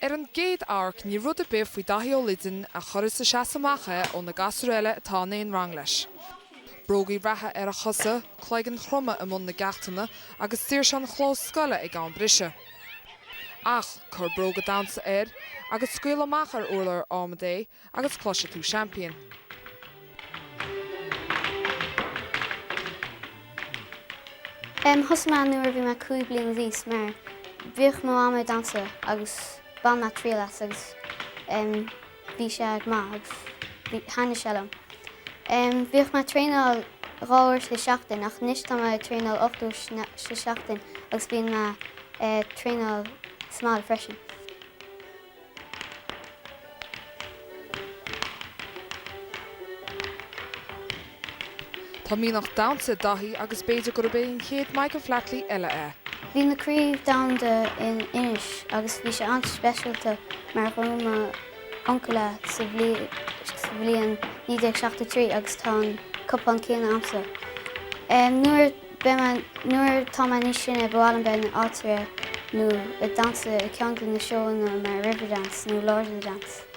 An géad arc ní rud a bith faoi Dáithí ó Lidin a chuir sa seasamachcha ó na gasúile atá naon rang leis. Brógaí ratha a chosa, chléigeann chroma amón na gatainna agus tíir sean chlós scoile ag an brise. Ach, chur bróga dansa agus scuil amach ar urlar ámadé agus cloise tú champion. Thosma nuair bhí me 5 bliain dhís mar bhíoh mo am dansa agus ban me trílas agus bhí sé ag maith agus haine selam. Bhíoh me tréáil ráir le seachtain ach níos tá me tréáil 8 uair le seachtain agus bhíon me tréáil smáil freisin. Tá míach dansa Dáithí agus beidir gur bé chéad Michael Flatley eile é. Bhí na críomh damda in inis agus bhí sé anspecialta mar chuma oncula sa bbliain 1973 agus tá cupán céanna amsa. Nuair tá me níos sin bháil ben na áiteire nó i dansa i ceangail na seoanna mar Riverdance nó Lord of the Dance.